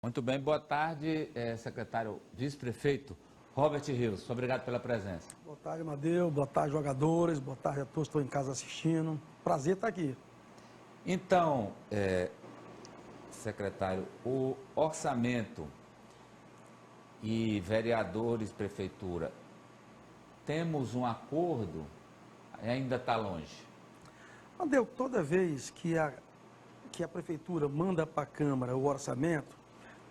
Muito bem, boa tarde, secretário vice-prefeito Robert Rios. Obrigado pela presença. Boa tarde, Amadeu. Boa tarde, jogadores. Boa tarde a todos que estão em casa assistindo. Prazer estar aqui. Então, secretário, o orçamento e vereadores, prefeitura, temos um acordo? Ainda está longe? Amadeu, toda vez que a prefeitura manda para a Câmara o orçamento,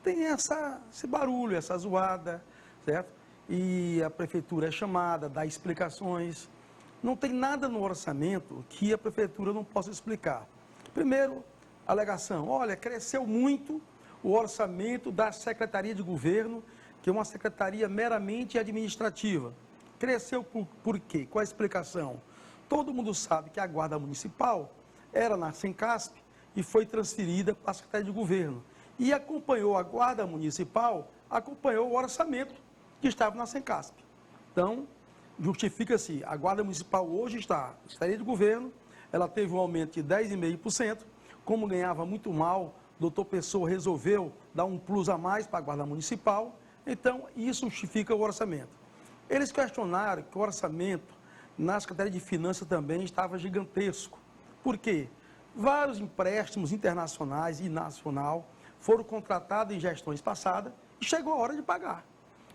tem esse barulho, essa zoada, certo? E a prefeitura é chamada, dá explicações. Não tem nada no orçamento que a prefeitura não possa explicar. Primeiro, alegação. Olha, cresceu muito o orçamento da Secretaria de Governo, que é uma secretaria meramente administrativa. Cresceu por quê? Qual a explicação? Todo mundo sabe que a Guarda Municipal era na Sencasp e foi transferida para a Secretaria de Governo. E acompanhou a Guarda Municipal, acompanhou o orçamento que estava na Sencasp. Então, justifica-se, a Guarda Municipal hoje está, a Secretaria de Governo, ela teve um aumento de 10,5%, como ganhava muito mal, o doutor Pessoa resolveu dar um plus a mais para a Guarda Municipal, então isso justifica o orçamento. Eles questionaram que o orçamento na Secretaria de Finanças também estava gigantesco. Por quê? Vários empréstimos internacionais e nacional foram contratados em gestões passadas e chegou a hora de pagar.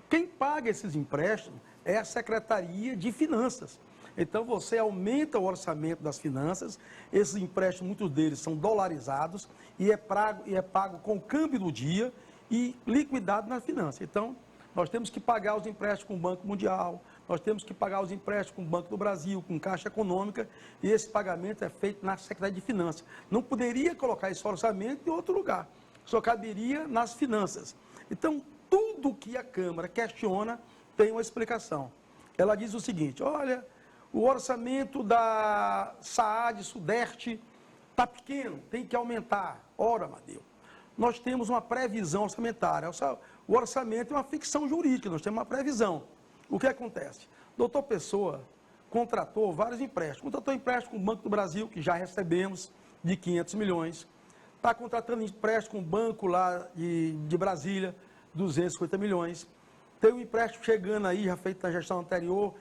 Quem paga esses empréstimos é a Secretaria de Finanças. Então você aumenta o orçamento das finanças, esses empréstimos, muitos deles são dolarizados e é pago com o câmbio do dia e liquidado na finança. Então, nós temos que pagar os empréstimos com o Banco Mundial, nós temos que pagar os empréstimos com o Banco do Brasil, com Caixa Econômica, e esse pagamento é feito na Secretaria de Finanças. Não poderia colocar esse orçamento em outro lugar, só caberia nas finanças. Então, tudo que a Câmara questiona tem uma explicação. Ela diz o seguinte: olha, o orçamento da SAAD Sudeste está pequeno, tem que aumentar. Ora, Amadeu, nós temos uma previsão orçamentária. O orçamento é uma ficção jurídica, nós temos uma previsão. O que acontece? Doutor Pessoa contratou vários empréstimos. Contratou empréstimo com o Banco do Brasil, que já recebemos, de 500 milhões. Está contratando empréstimo com o banco lá de Brasília, 250 milhões. Tem um empréstimo chegando aí, já feito na gestão anterior,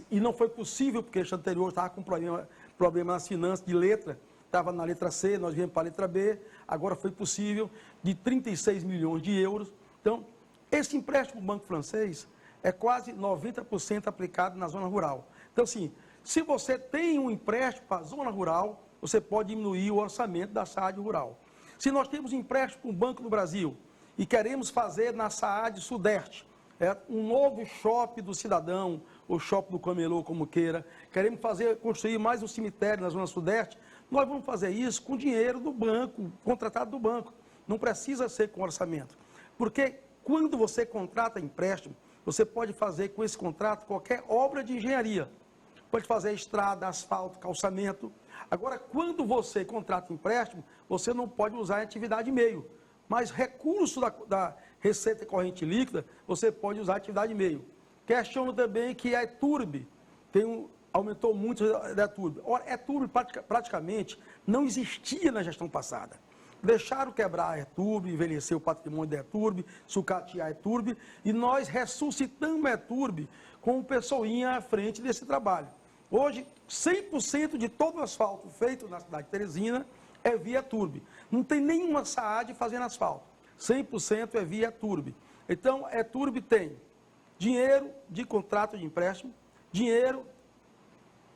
e não foi possível, porque a gestão anterior estava com problema nas finanças, de letra, estava na letra C, nós viemos para a letra B, agora foi possível, de 36 milhões de euros. Então, esse empréstimo do Banco Francês é quase 90% aplicado na zona rural. Então, assim, se você tem um empréstimo para a zona rural, você pode diminuir o orçamento da SAAD rural. Se nós temos um empréstimo com o Banco do Brasil e queremos fazer na SAAD Sudeste um novo shopping do cidadão, ou shopping do camelô, como queira, queremos construir mais um cemitério na Zona Sudeste, nós vamos fazer isso com dinheiro do banco, contratado do banco. Não precisa ser com orçamento. Porque quando você contrata empréstimo, você pode fazer com esse contrato qualquer obra de engenharia. Pode fazer estrada, asfalto, calçamento. Agora, quando você contrata empréstimo, você não pode usar em atividade meio. Mas recurso da receita corrente líquida, você pode usar em atividade meio. Questiono também que a ETURB aumentou muito a ETURB. Ora, a ETURB praticamente não existia na gestão passada. Deixaram quebrar a ETURB, envelhecer o patrimônio da ETURB, sucatear a ETURB, e nós ressuscitamos a ETURB com o Pessoinha à frente desse trabalho. Hoje, 100% de todo o asfalto feito na cidade de Teresina é via ETURB. Não tem nenhuma SAAD fazendo asfalto. 100% é via ETURB. Então, a ETURB tem dinheiro de contrato de empréstimo, dinheiro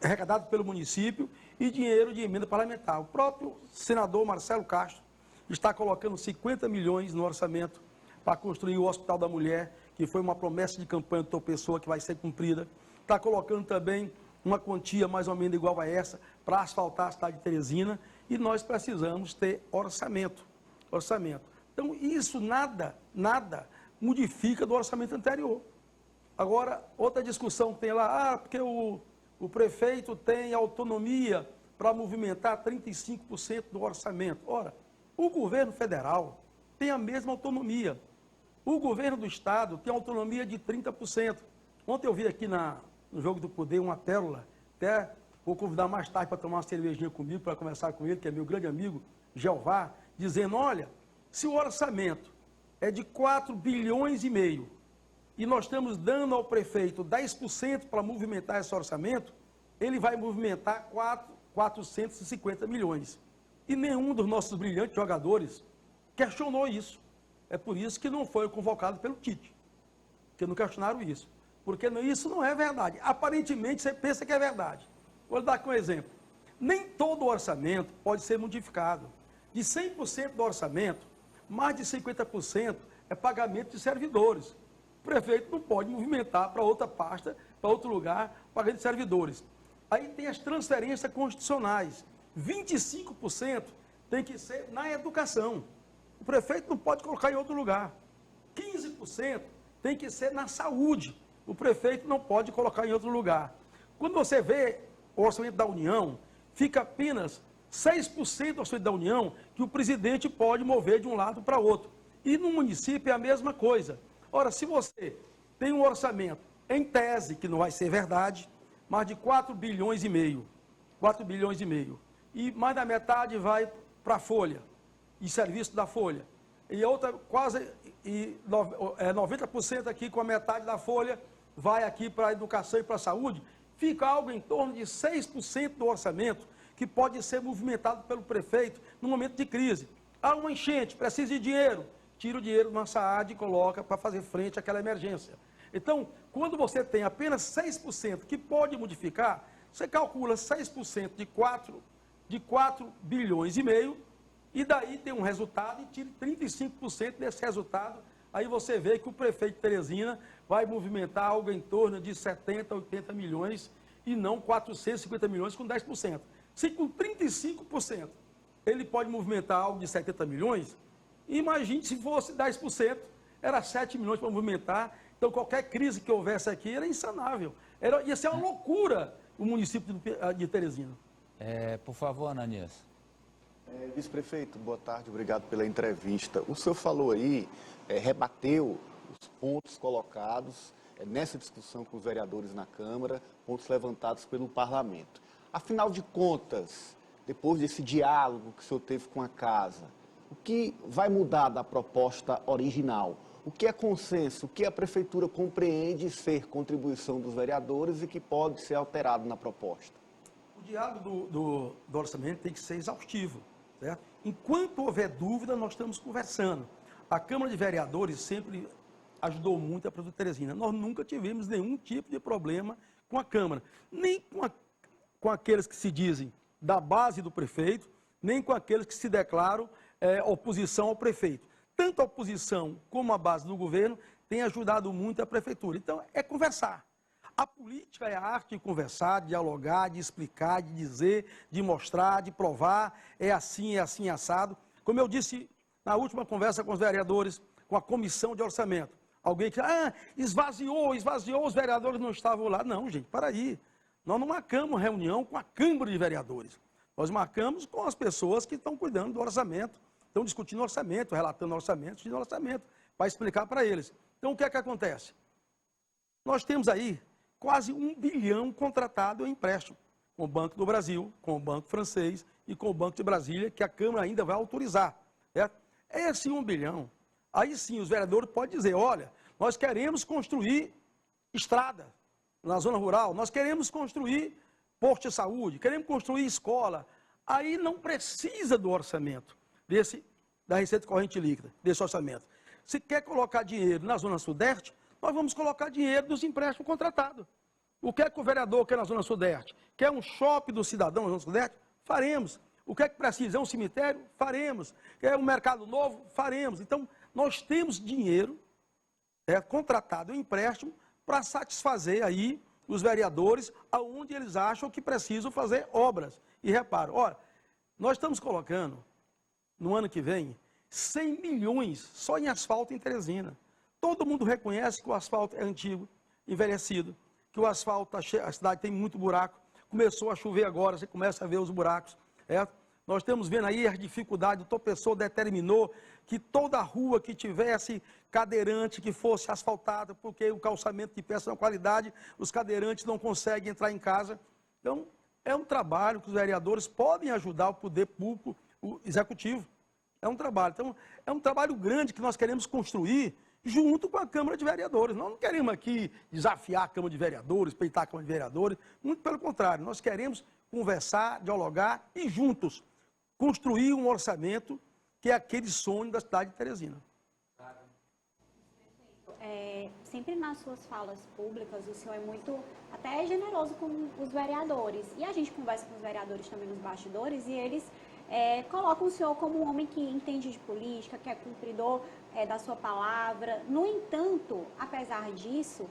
arrecadado pelo município e dinheiro de emenda parlamentar. O próprio senador Marcelo Castro está colocando 50 milhões no orçamento para construir o Hospital da Mulher, que foi uma promessa de campanha do doutor Pessoa que vai ser cumprida. Está colocando também uma quantia mais ou menos igual a essa para asfaltar a cidade de Teresina, e nós precisamos ter orçamento. Então, isso nada modifica do orçamento anterior. Agora, outra discussão que tem lá, porque o prefeito tem autonomia para movimentar 35% do orçamento. Ora, o governo federal tem a mesma autonomia. O governo do estado tem autonomia de 30%. Ontem eu vi aqui no Jogo do Poder uma pérola, até vou convidar mais tarde para tomar uma cervejinha comigo, para conversar com ele, que é meu grande amigo, Jeová, dizendo: olha, se o orçamento é de 4 bilhões e meio. E nós estamos dando ao prefeito 10% para movimentar esse orçamento, ele vai movimentar 450 milhões. E nenhum dos nossos brilhantes jogadores questionou isso. É por isso que não foi convocado pelo Tite, porque não questionaram isso. Porque isso não é verdade. Aparentemente, você pensa que é verdade. Vou dar aqui um exemplo. Nem todo orçamento pode ser modificado. De 100% do orçamento, mais de 50% é pagamento de servidores. O prefeito não pode movimentar para outra pasta, para outro lugar, pagamento de servidores. Aí tem as transferências constitucionais. 25% tem que ser na educação. O prefeito não pode colocar em outro lugar. 15% tem que ser na saúde. O prefeito não pode colocar em outro lugar. Quando você vê o orçamento da União, fica apenas 6% do orçamento da União que o presidente pode mover de um lado para outro. E no município é a mesma coisa. Ora, se você tem um orçamento, em tese, que não vai ser verdade, mais de 4 bilhões e meio, 4 bilhões e meio, e mais da metade vai para a Folha, e serviço da Folha, e outra quase 90% aqui com a metade da Folha vai aqui para a educação e para a saúde, fica algo em torno de 6% do orçamento que pode ser movimentado pelo prefeito no momento de crise. Há uma enchente, precisa de dinheiro, tira o dinheiro do SAAD e coloca para fazer frente àquela emergência. Então, quando você tem apenas 6% que pode modificar, você calcula 6% de 4 bilhões e meio, e daí tem um resultado e tira 35% desse resultado. Aí você vê que o prefeito de Teresina vai movimentar algo em torno de 70, 80 milhões e não 450 milhões com 10%. Se com 35% ele pode movimentar algo de 70 milhões, imagine se fosse 10%, era 7 milhões para movimentar. Então qualquer crise que houvesse aqui era insanável. Ia ser uma loucura o município de Teresina. Por favor, Ananias. Vice-prefeito, boa tarde, obrigado pela entrevista. O senhor falou aí, rebateu os pontos colocados nessa discussão com os vereadores na Câmara, pontos levantados pelo Parlamento. Afinal de contas, depois desse diálogo que o senhor teve com a Casa, o que vai mudar da proposta original? O que é consenso? O que a Prefeitura compreende ser contribuição dos vereadores e que pode ser alterado na proposta? O diálogo do orçamento tem que ser exaustivo, certo? Enquanto houver dúvida, nós estamos conversando. A Câmara de Vereadores sempre ajudou muito a Prefeitura de Teresina. Nós nunca tivemos nenhum tipo de problema com a Câmara, nem com aqueles que se dizem da base do prefeito, nem com aqueles que se declaram oposição ao prefeito. Tanto a oposição como a base do governo tem ajudado muito a Prefeitura. Então, é conversar. A política é a arte de conversar, de dialogar, de explicar, de dizer, de mostrar, de provar, é assim, assado. Como eu disse na última conversa com os vereadores, com a comissão de orçamento, alguém que esvaziou, os vereadores não estavam lá. Não, gente, para aí. Nós não marcamos reunião com a Câmara de Vereadores. Nós marcamos com as pessoas que estão cuidando do orçamento, estão discutindo orçamento, relatando orçamento, discutindo orçamento, para explicar para eles. Então, o que é que acontece? Nós temos aí quase 1 bilhão contratado em empréstimo, com o Banco do Brasil, com o Banco Francês e com o Banco de Brasília, que a Câmara ainda vai autorizar. Certo? Esse 1 bilhão, aí sim os vereadores podem dizer, olha, nós queremos construir estrada na zona rural, nós queremos construir posto de saúde, queremos construir escola. Aí não precisa do orçamento, da receita corrente líquida, desse orçamento. Se quer colocar dinheiro na zona sudeste, nós vamos colocar dinheiro dos empréstimos contratados. O que é que o vereador quer na zona sudeste? Quer um shopping do cidadão na zona sudeste? Faremos. O que é que precisa? É um cemitério? Faremos. Quer um mercado novo? Faremos. Então, nós temos dinheiro contratado em empréstimo para satisfazer aí os vereadores aonde eles acham que precisam fazer obras e reparo. Ora, nós estamos colocando, no ano que vem, 100 milhões só em asfalto em Teresina. Todo mundo reconhece que o asfalto é antigo, envelhecido, que o asfalto, a cidade tem muito buraco, começou a chover agora, você começa a ver os buracos. Nós estamos vendo aí as dificuldades, o doutor Pessoa determinou que toda rua que tivesse cadeirante, que fosse asfaltada, porque o calçamento de péssima qualidade, os cadeirantes não conseguem entrar em casa. Então, é um trabalho que os vereadores podem ajudar o poder público, o executivo. É um trabalho. Então, é um trabalho grande que nós queremos construir junto com a Câmara de Vereadores. Nós não queremos aqui desafiar a Câmara de Vereadores, peitar a Câmara de Vereadores. Muito pelo contrário, nós queremos conversar, dialogar e juntos construir um orçamento que é aquele sonho da cidade de Teresina. Sempre nas suas falas públicas, o senhor é muito, até generoso com os vereadores. E a gente conversa com os vereadores também nos bastidores e eles colocam o senhor como um homem que entende de política, que é cumpridor da sua palavra. No entanto, apesar disso,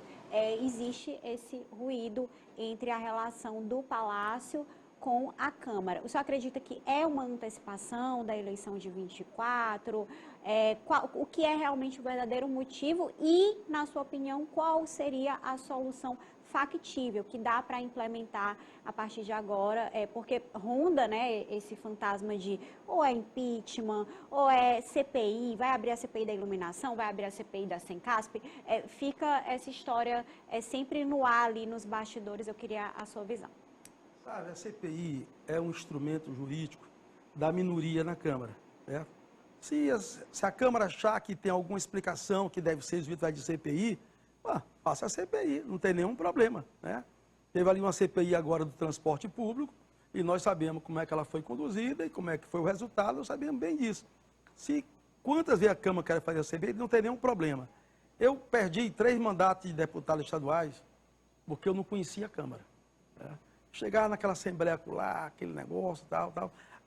existe esse ruído entre a relação do Palácio com a Câmara. O senhor acredita que é uma antecipação da eleição de 24? O que é realmente o verdadeiro motivo e, na sua opinião, qual seria a solução factível que dá para implementar a partir de agora? Porque ronda, né, esse fantasma de ou é impeachment, ou é CPI, vai abrir a CPI da iluminação, vai abrir a CPI da Sencasp, fica essa história sempre no ar ali, nos bastidores. Eu queria a sua visão. Sabe, a CPI é um instrumento jurídico da minoria na Câmara. Né? Se a Câmara achar que tem alguma explicação que deve ser escrita de CPI, faça a CPI, não tem nenhum problema. Né? Teve ali uma CPI agora do transporte público, e nós sabemos como é que ela foi conduzida e como é que foi o resultado, nós sabemos bem disso. Quantas vezes a Câmara quer fazer a CPI, não tem nenhum problema. Eu perdi 3 mandatos de deputados estaduais porque eu não conhecia a Câmara. Né? Chegar naquela assembleia lá, aquele negócio, tal.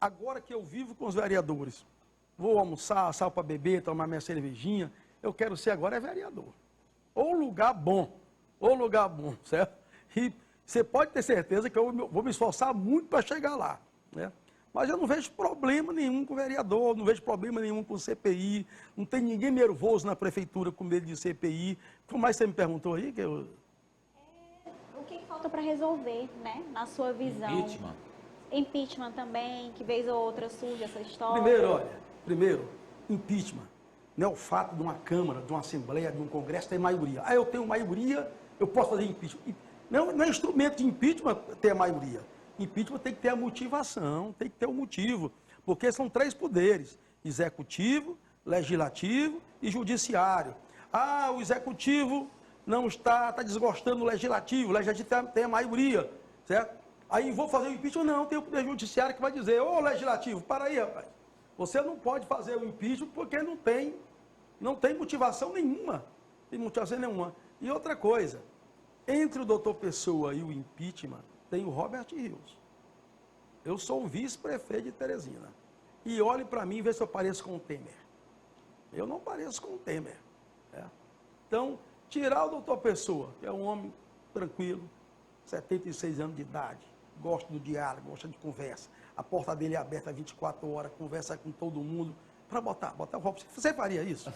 Agora que eu vivo com os vereadores, vou almoçar, saio para beber, tomar minha cervejinha, eu quero ser agora vereador. Ou lugar bom, certo? E você pode ter certeza que eu vou me esforçar muito para chegar lá, né? Mas eu não vejo problema nenhum com o vereador, não vejo problema nenhum com o CPI, não tem ninguém nervoso na prefeitura com medo de CPI. Como mais você me perguntou aí? O que falta para resolver, né, na sua visão? Impeachment também, que vez ou outra surge essa história. Primeiro, impeachment. Não é o fato de uma Câmara, de uma Assembleia, de um Congresso ter maioria. Eu tenho maioria, eu posso fazer impeachment. Não é instrumento de impeachment ter a maioria. Impeachment tem que ter a motivação, tem que ter o motivo. Porque são 3 poderes: executivo, legislativo e judiciário. O executivo não está desgostando do legislativo, o legislativo tem a maioria, certo? Aí vou fazer o impeachment, não, tem o poder judiciário que vai dizer: ô legislativo, para aí, rapaz, você não pode fazer o impeachment porque não tem motivação nenhuma, E outra coisa, entre o doutor Pessoa e o impeachment, tem o Robert Rios. Eu sou o vice-prefeito de Teresina. E olhe para mim e vê se eu pareço com o Temer. Eu não pareço com o Temer. Né? Então, tirar o doutor Pessoa, que é um homem tranquilo, 76 anos de idade, gosta do diálogo, gosta de conversa. A porta dele é aberta 24 horas, conversa com todo mundo. Para botar o Robson. Você faria isso?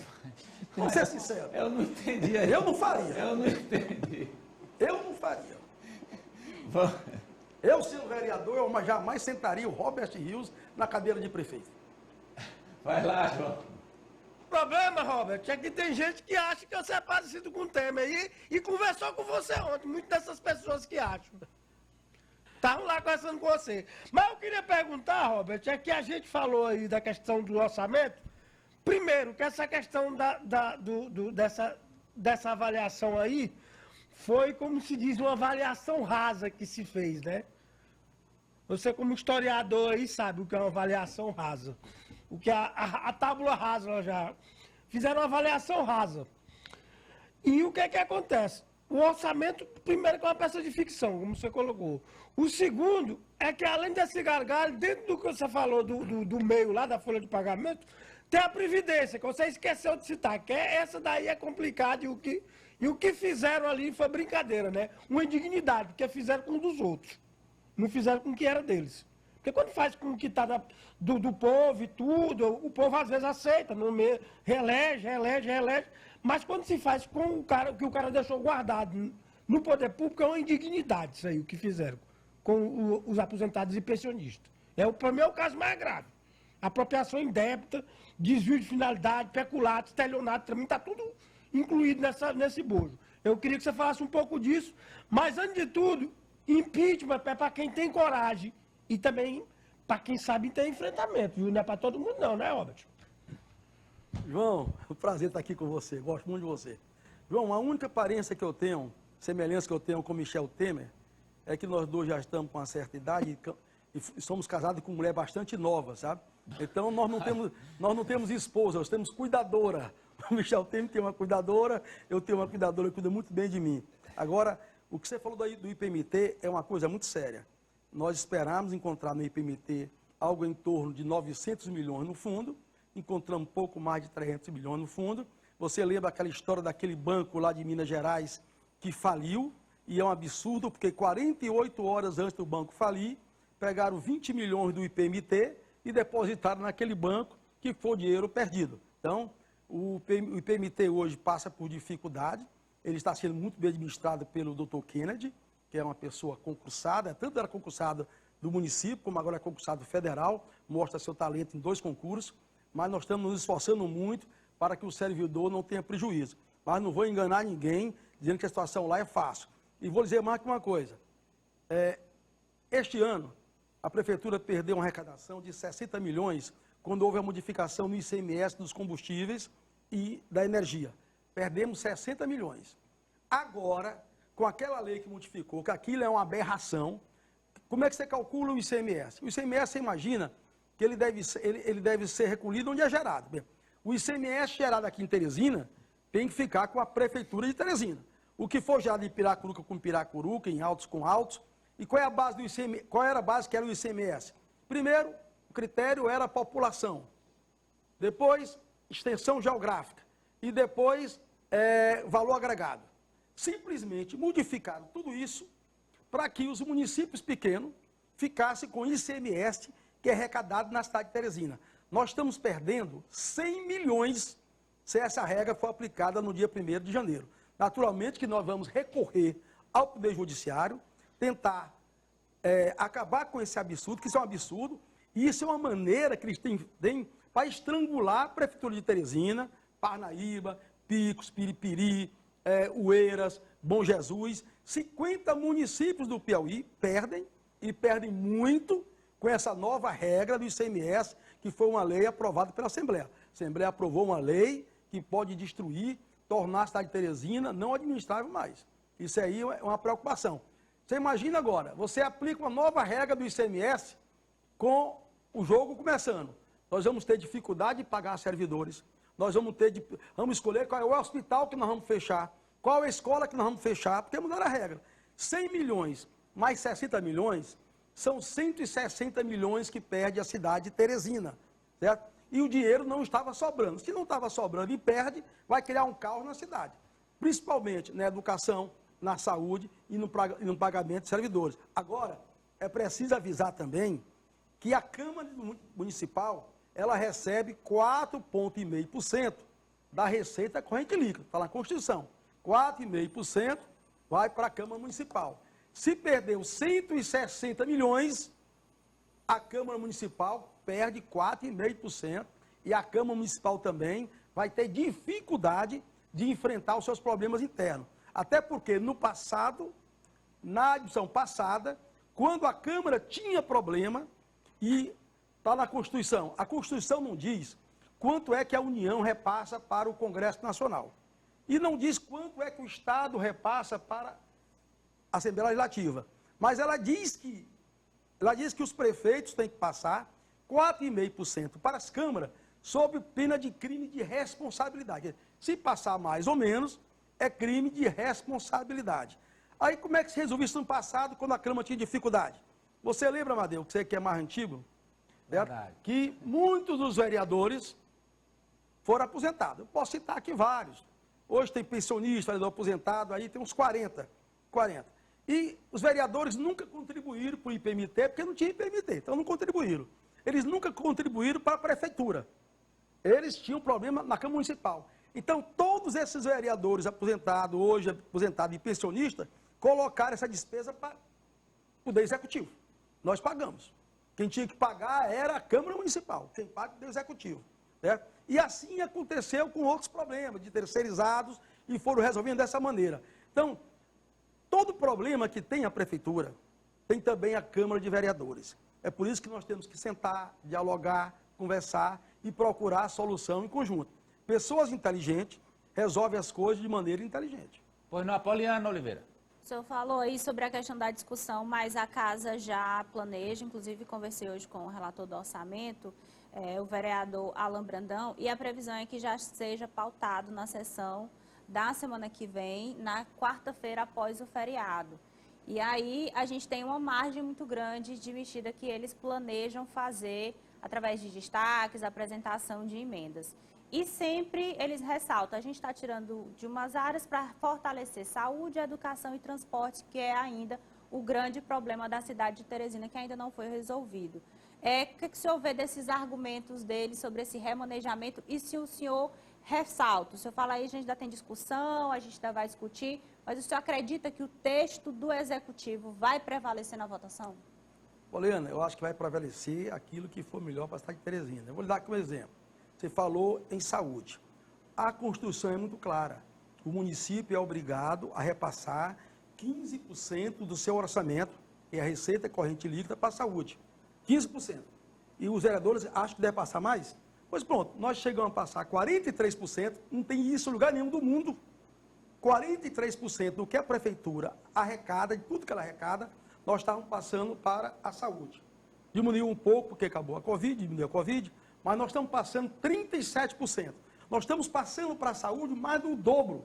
Vamos ser sincero. Eu não entendi. Eu não faria. Eu não entendi. Eu não faria. Eu, sendo vereador, eu jamais sentaria o Robert Rios na cadeira de prefeito. Vai lá, João. O problema, Robert, é que tem gente que acha que você é parecido com o Temer e conversou com você ontem. Muitas dessas pessoas que acham. Estavam lá conversando com você. Mas eu queria perguntar, Robert, é que a gente falou aí da questão do orçamento. Primeiro, que essa questão dessa avaliação aí foi, como se diz, uma avaliação rasa que se fez, né? Você, como historiador aí, sabe o que é uma avaliação rasa. O que a tábula rasa já fizeram uma avaliação rasa. E o que é que acontece? O orçamento, primeiro, que é uma peça de ficção, como você colocou. O segundo é que, além desse gargalo, dentro do que você falou do meio lá, da folha de pagamento, tem a previdência, que você esqueceu de citar, que essa daí é complicada e o que fizeram ali foi brincadeira, né? Uma indignidade, porque fizeram com um dos outros. Não fizeram com o que era deles. Porque quando faz com o que está do povo e tudo, o povo às vezes aceita, reelege, mas quando se faz com o cara, que o cara deixou guardado no poder público, é uma indignidade isso aí, o que fizeram com os aposentados e pensionistas. Para mim é o caso mais grave. Apropriação indébita, desvio de finalidade, peculato, estelionato, para mim está tudo incluído nesse bojo. Eu queria que você falasse um pouco disso, mas antes de tudo, impeachment é para quem tem coragem e também para quem sabe ter enfrentamento, viu? Não é para todo mundo não, né, Robert? João, é um prazer estar aqui com você, gosto muito de você. João, a única aparência que eu tenho, semelhança que eu tenho com Michel Temer, é que nós dois já estamos com uma certa idade e somos casados com mulher bastante nova, sabe? Então nós não temos esposa, nós temos cuidadora. O Michel Temer tem uma cuidadora, eu tenho uma cuidadora que cuida muito bem de mim. Agora, o que você falou do IPMT é uma coisa muito séria. Nós esperamos encontrar no IPMT algo em torno de 900 milhões no fundo, encontramos um pouco mais de 300 milhões no fundo. Você lembra aquela história daquele banco lá de Minas Gerais que faliu, e é um absurdo, porque 48 horas antes do banco falir, pegaram 20 milhões do IPMT e depositaram naquele banco, que foi o dinheiro perdido. Então, o IPMT hoje passa por dificuldade, ele está sendo muito bem administrado pelo Dr. Kennedy, que é uma pessoa concursada, tanto era concursado do município, como agora é concursado federal, mostra seu talento em 2 concursos, mas nós estamos nos esforçando muito para que o servidor não tenha prejuízo. Mas não vou enganar ninguém dizendo que a situação lá é fácil. E vou dizer mais que uma coisa. Este ano, a Prefeitura perdeu uma arrecadação de 60 milhões quando houve a modificação no ICMS dos combustíveis e da energia. Perdemos 60 milhões. Agora, com aquela lei que modificou, que aquilo é uma aberração, como é que você calcula o ICMS? O ICMS, você imagina que ele deve ser recolhido onde é gerado. Bem, o ICMS gerado aqui em Teresina tem que ficar com a Prefeitura de Teresina. O que for gerado em Piracuruca com Piracuruca, em Altos com Altos. E qual é a base do ICMS? Qual era a base que era o ICMS? Primeiro, o critério era a população. Depois, extensão geográfica. E depois, valor agregado. Simplesmente modificaram tudo isso para que os municípios pequenos ficassem com ICMS que é arrecadado na cidade de Teresina. Nós estamos perdendo 100 milhões se essa regra for aplicada no dia 1º de janeiro. Naturalmente que nós vamos recorrer ao Poder Judiciário, tentar acabar com esse absurdo, que isso é um absurdo, e isso é uma maneira que eles têm para estrangular a Prefeitura de Teresina, Parnaíba, Picos, Piripiri, Oeiras, Bom Jesus. 50 municípios do Piauí perdem, e perdem muito, com essa nova regra do ICMS, que foi uma lei aprovada pela Assembleia. A Assembleia aprovou uma lei que pode destruir, tornar a cidade de Teresina não administrável mais. Isso aí é uma preocupação. Você imagina agora, você aplica uma nova regra do ICMS com o jogo começando. Nós vamos ter dificuldade de pagar servidores, nós vamos escolher qual é o hospital que nós vamos fechar, qual é a escola que nós vamos fechar, porque mudaram a regra. 100 milhões mais 60 milhões são 160 milhões que perde a cidade de Teresina, certo? E o dinheiro não estava sobrando. Se não estava sobrando e perde, vai criar um caos na cidade, principalmente na educação, na saúde e no pagamento de servidores. Agora, é preciso avisar também que a Câmara Municipal, ela recebe 4,5% da receita corrente líquida, está na Constituição. 4,5% vai para a Câmara Municipal. Se perdeu 160 milhões, a Câmara Municipal perde 4,5% e a Câmara Municipal também vai ter dificuldade de enfrentar os seus problemas internos. Até porque no passado, na edição passada, quando a Câmara tinha problema, e está na Constituição, a Constituição não diz quanto é que a União repassa para o Congresso Nacional. E não diz quanto é que o Estado repassa para a Assembleia Legislativa. Mas ela diz que os prefeitos têm que passar 4,5% para as câmaras, sob pena de crime de responsabilidade. Se passar mais ou menos, é crime de responsabilidade. Aí como é que se resolveu isso no passado, quando a Câmara tinha dificuldade? Você lembra, Amadeu, que você que é mais antigo, que muitos dos vereadores foram aposentados. Eu posso citar aqui vários. Hoje tem pensionista, vereador aposentado, aí tem uns 40. E os vereadores nunca contribuíram para o IPMT, porque não tinha IPMT, então não contribuíram. Eles nunca contribuíram para a prefeitura. Eles tinham problema na Câmara Municipal. Então, todos esses vereadores aposentados, hoje aposentados e pensionistas, colocaram essa despesa para o Poder Executivo. Nós pagamos. Quem tinha que pagar era a Câmara Municipal, quem paga é o Poder Executivo. Certo? E assim aconteceu com outros problemas de terceirizados e foram resolvendo dessa maneira. Então, todo problema que tem a Prefeitura, tem também a Câmara de Vereadores. É por isso que nós temos que sentar, dialogar, conversar e procurar a solução em conjunto. Pessoas inteligentes resolvem as coisas de maneira inteligente. Pois não, Apoliana Oliveira. O senhor falou aí sobre a questão da discussão, mas a casa já planeja, inclusive conversei hoje com o relator do orçamento, o vereador Alan Brandão, e a previsão é que já seja pautado na sessão da semana que vem, na quarta-feira após o feriado. E aí a gente tem uma margem muito grande de mexida que eles planejam fazer através de destaques, apresentação de emendas. E sempre eles ressaltam, a gente está tirando de umas áreas para fortalecer saúde, educação e transporte, que é ainda o grande problema da cidade de Teresina, que ainda não foi resolvido. O que o senhor vê desses argumentos deles sobre esse remanejamento e se o senhor ressalta? O senhor fala aí, a gente ainda tem discussão, a gente ainda vai discutir, mas o senhor acredita que o texto do Executivo vai prevalecer na votação? Poliana, eu acho que vai prevalecer aquilo que for melhor para a cidade de Teresina. Eu vou lhe dar aqui um exemplo. Você falou em saúde. A Constituição é muito clara. O município é obrigado a repassar 15% do seu orçamento e a receita corrente líquida para a saúde. 15%. E os vereadores acham que deve passar mais? Pois pronto, nós chegamos a passar 43%, não tem isso em lugar nenhum do mundo. 43% do que a prefeitura arrecada, de tudo que ela arrecada, nós estávamos passando para a saúde. Diminuiu um pouco, porque acabou a Covid, diminuiu a Covid, mas nós estamos passando 37%. Nós estamos passando para a saúde mais do dobro.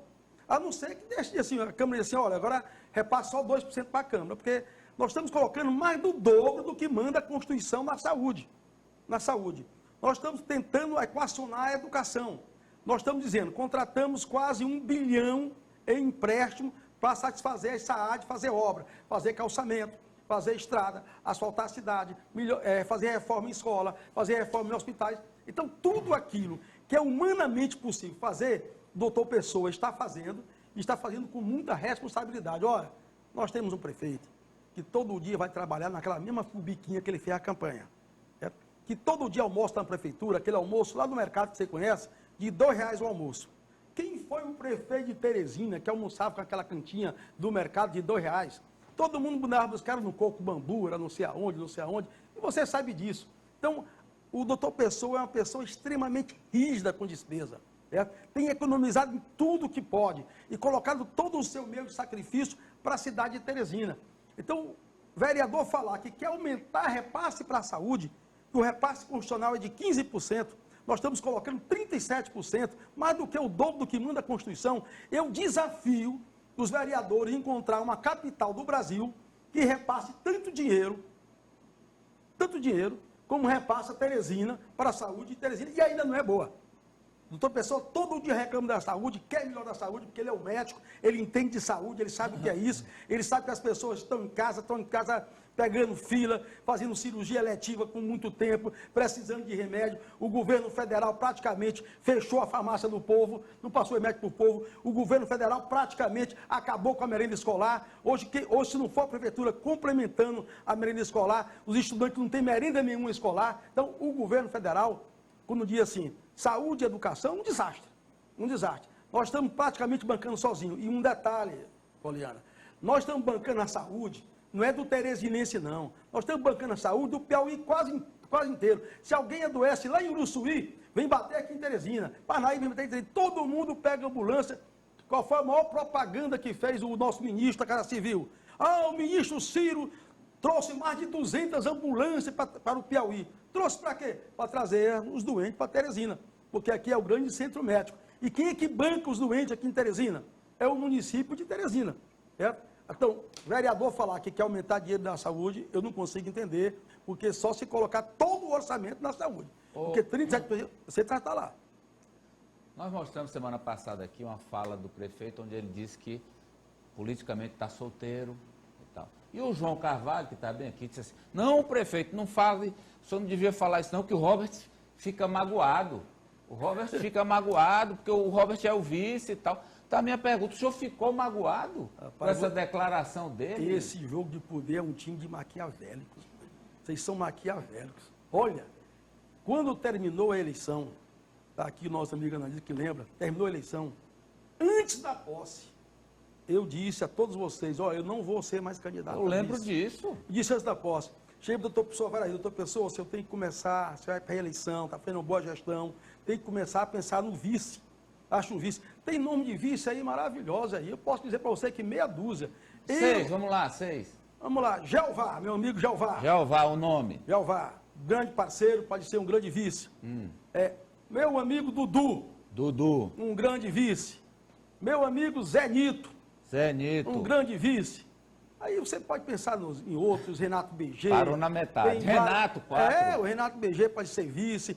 A não ser que deixe assim, a Câmara diz assim, olha, agora repassa só 2% para a Câmara, porque nós estamos colocando mais do dobro do que manda a Constituição na saúde. Na saúde. Nós estamos tentando equacionar a educação. Nós estamos dizendo, contratamos quase 1 bilhão em empréstimo para satisfazer essa área de fazer obra, fazer calçamento, fazer estrada, asfaltar a cidade, fazer reforma em escola, fazer reforma em hospitais. Então, tudo aquilo que é humanamente possível fazer, o doutor Pessoa está fazendo, e está fazendo com muita responsabilidade. Olha, nós temos um prefeito que todo dia vai trabalhar naquela mesma fubiquinha que ele fez a campanha. Certo? Que todo dia almoça na prefeitura, aquele almoço lá no mercado que você conhece, de R$2 o almoço. Quem foi o prefeito de Teresina que almoçava com aquela cantinha do mercado de R$2? Todo mundo mandava os caras no coco bambu, era não sei aonde, e você sabe disso. Então, o doutor Pessoa é uma pessoa extremamente rígida com despesa. Certo? Tem economizado em tudo que pode e colocado todo o seu meio de sacrifício para a cidade de Teresina. Então, o vereador falar que quer aumentar repasse para a saúde, que o repasse constitucional é de 15%, nós estamos colocando 37%, mais do que o dobro do que manda a Constituição. Eu desafio os vereadores a encontrar uma capital do Brasil que repasse tanto dinheiro, como repassa Teresina para a saúde de Teresina, e ainda não é boa. O doutor Pessoa todo dia reclama da saúde, quer melhor da saúde, porque ele é o médico, ele entende de saúde, ele sabe o que é isso, ele sabe que as pessoas estão em casa pegando fila, fazendo cirurgia letiva com muito tempo, precisando de remédio. O governo federal praticamente fechou a farmácia do povo, não passou remédio para o povo. O governo federal praticamente acabou com a merenda escolar. Hoje, se não for a prefeitura complementando a merenda escolar, os estudantes não têm merenda nenhuma escolar. Então, o governo federal, quando diz assim, saúde e educação, um desastre. Nós estamos praticamente bancando sozinhos. E um detalhe, Poliana, nós estamos bancando a saúde, não é do teresinense, não. Nós estamos bancando a saúde do Piauí quase inteiro. Se alguém adoece lá em Uruçuí, vem bater aqui em Teresina. Parnaíba, vem bater em Teresina. Todo mundo pega ambulância. Qual foi a maior propaganda que fez o nosso ministro da Casa Civil? O ministro Ciro trouxe mais de 200 ambulâncias para o Piauí. Trouxe para quê? Para trazer os doentes para Teresina. Porque aqui é o grande centro médico. E quem é que banca os doentes aqui em Teresina? É o município de Teresina. Certo? Então, o vereador falar que quer aumentar dinheiro na saúde, eu não consigo entender, porque só se colocar todo o orçamento na saúde. Porque 37% você está lá. Nós mostramos semana passada aqui uma fala do prefeito, onde ele disse que politicamente está solteiro e tal. E o João Carvalho, que está bem aqui, disse assim, não, prefeito, não fale, o senhor não devia falar isso não, que o Robert fica magoado. O Robert fica magoado, porque o Robert é o vice e tal. Então, a minha pergunta, o senhor ficou magoado com essa declaração dele? Esse jogo de poder é um time de maquiavélicos. Vocês são maquiavélicos. Olha, quando terminou a eleição, está aqui o nosso amigo Analisa que lembra, terminou a eleição, antes da posse, eu disse a todos vocês, eu não vou ser mais candidato. Eu lembro disso. Disse antes da posse. Cheguei para o doutor Pessoa, doutor Pessoa, você tem que começar, você vai para a reeleição, está fazendo uma boa gestão, tem que começar a pensar no vice. Acho um vice. Tem nome de vice aí maravilhoso aí. Eu posso dizer para você que meia dúzia. 6, vamos lá, 6. Vamos lá, Jeová, meu amigo Jeová. Jeová, o nome. Jeová, grande parceiro, pode ser um grande vice. Meu amigo Dudu, Dudu. um grande vice. Meu amigo Zé Nito, Zé Nito. um grande vice. Aí você pode pensar em outros, Renato BG. Parou na metade. Tem Renato, 4. O Renato BG pode ser vice.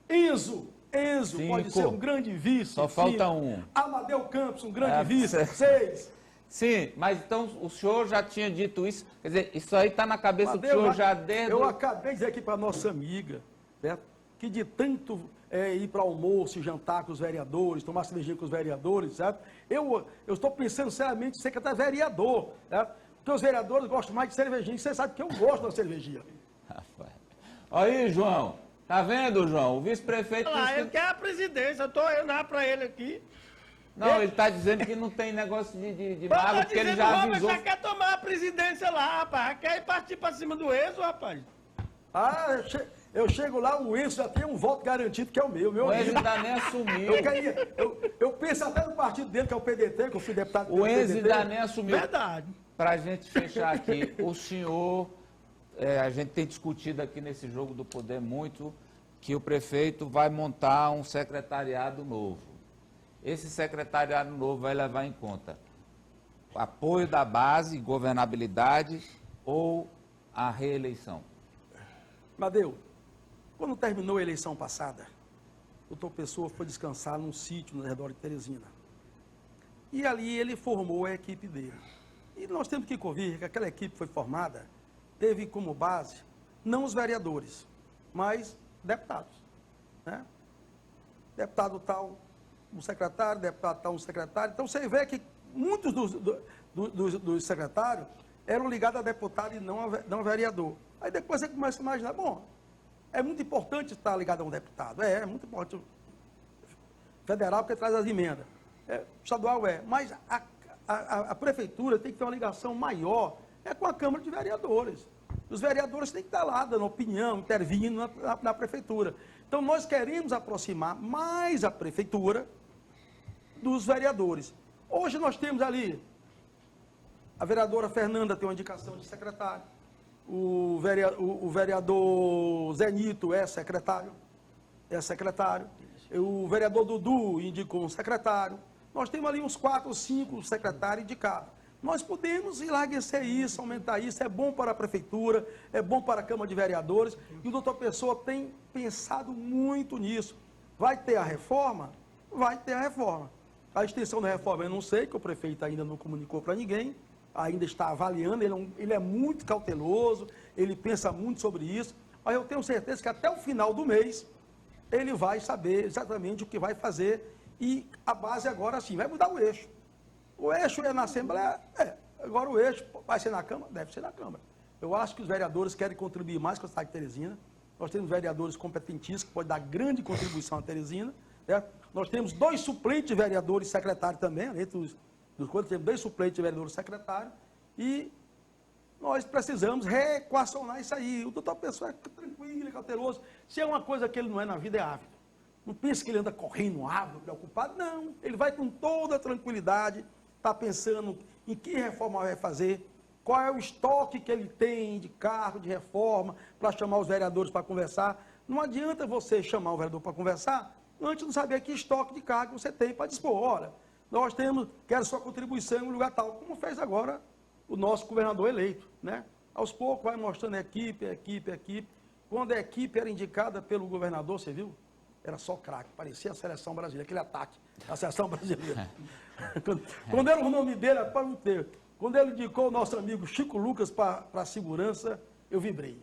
Enzo 5. pode ser um grande vice. Só falta 5. um. Amadeu Campos, um grande vice. certo. 6. Sim, mas então o senhor já tinha dito isso. Quer dizer, isso aí está na cabeça do senhor já desde... Eu acabei de dizer aqui para nossa amiga, certo? Que de tanto ir para almoço e jantar com os vereadores, tomar cervejinha com os vereadores, certo? Eu estou pensando seriamente em ser até vereador, certo? Porque os vereadores gostam mais de cervejinha. Você sabe que eu gosto da cervejinha. Rapaz. Olha aí, João. Tá vendo, João? O vice-prefeito... Olha lá, disse ele quer a presidência, eu estou indo para ele aqui. Não, ele está dizendo que não tem negócio de Tá mágoa, porque ele já o avisou. já quer tomar a presidência lá, rapaz. Quer ir partir para cima do Enzo, rapaz. Eu chego lá, o Enzo já tem um voto garantido, que é o meu O Enzo amigo. ainda nem assumiu. Eu penso até no partido dele, que é o PDT, que eu fui deputado O Enzo PDT. ainda nem assumiu. Verdade. Para a gente fechar aqui, o senhor, a gente tem discutido aqui nesse jogo do poder muito, que o prefeito vai montar um secretariado novo. Esse secretariado novo vai levar em conta apoio da base, governabilidade ou a reeleição? Madeu, quando terminou a eleição passada, o doutor Pessoa foi descansar num sítio no redor de Teresina. E ali ele formou a equipe dele. E nós temos que convir que aquela equipe foi formada, teve como base, não os vereadores, mas deputados. Né? Deputado tal, um secretário, deputado tal, um secretário. Então você vê que muitos dos secretários eram ligados a deputado e não a vereador. Aí depois você começa a imaginar, bom, é muito importante estar ligado a um deputado. É muito importante. Federal, porque traz as emendas. Estadual mas a prefeitura tem que ter uma ligação maior com a Câmara de Vereadores. Os vereadores têm que estar lá, dando opinião, intervindo na prefeitura. Então, nós queremos aproximar mais a prefeitura dos vereadores. Hoje nós temos ali, a vereadora Fernanda tem uma indicação de secretário, o vereador Zé Nito é secretário, o vereador Dudu indicou um secretário. Nós temos ali uns 4 ou 5 secretários indicados. Nós podemos enlarguecer isso, aumentar isso, é bom para a prefeitura, é bom para a Câmara de Vereadores, e o doutor Pessoa tem pensado muito nisso. Vai ter a reforma? Vai ter a reforma. A extensão da reforma eu não sei, que o prefeito ainda não comunicou para ninguém, ainda está avaliando, ele é muito cauteloso, ele pensa muito sobre isso, mas eu tenho certeza que até o final do mês ele vai saber exatamente o que vai fazer, e a base agora sim, vai mudar o eixo. O eixo é na Assembleia, agora o eixo vai ser na Câmara? Deve ser na Câmara. Eu acho que os vereadores querem contribuir mais com a cidade de Teresina. Nós temos vereadores competentíssimos que podem dar grande contribuição à Teresina. Certo? Nós temos 2 suplentes de vereadores secretários também, entre dos quantos temos 2 suplentes de vereadores secretários, e nós precisamos reequacionar isso aí. O doutor Pessoa é tranquilo, é cauteloso. Se é uma coisa que ele não é na vida, é ávido. Não pense que ele anda correndo ávido, preocupado, não. Ele vai com toda a tranquilidade, está pensando em que reforma vai fazer, qual é o estoque que ele tem de carro, de reforma, para chamar os vereadores para conversar. Não adianta você chamar o vereador para conversar antes de não saber que estoque de carro você tem para dispor. Olha, nós temos, quero sua contribuição em um lugar tal, como fez agora o nosso governador eleito, né? Aos poucos vai mostrando equipe. Quando a equipe era indicada pelo governador, você viu? Era só craque, parecia a seleção brasileira, aquele ataque, a seleção brasileira. Quando era o nome dele, quando ele indicou o nosso amigo Chico Lucas para a segurança, eu vibrei.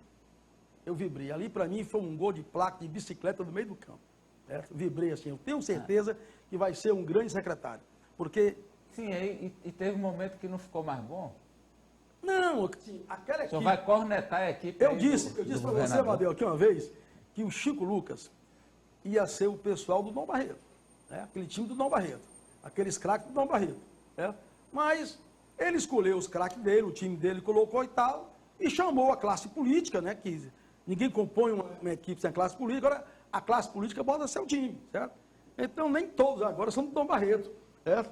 Ali, para mim, foi um gol de placa de bicicleta no meio do campo. Certo? Vibrei assim, eu tenho certeza que vai ser um grande secretário. Porque... Sim, e teve um momento que não ficou mais bom? Não, assim, aquela equipe... O senhor vai cornetar a equipe. Eu disse para você, Amadeu, aqui uma vez, que o Chico Lucas ia ser o pessoal do Dom Barreto, né? Aquele time do Dom Barreto, aqueles craques do Dom Barreto. Né? Mas ele escolheu os craques dele, o time dele colocou e tal, e chamou a classe política, né? Que ninguém compõe uma equipe sem classe política. Agora, a classe política bota seu time, certo? Então, nem todos agora são do Dom Barreto, certo?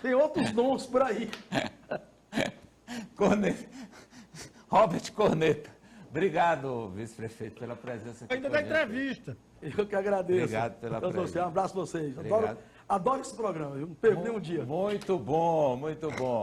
Tem outros dons por aí. Corneta. Robert Corneta. Obrigado, vice-prefeito, pela presença aqui. Ainda com da a gente. entrevista. Eu que agradeço. Obrigado pela Então, presença. um abraço a vocês. Obrigado. Adoro esse programa, eu não perdi um dia. Muito bom, muito bom.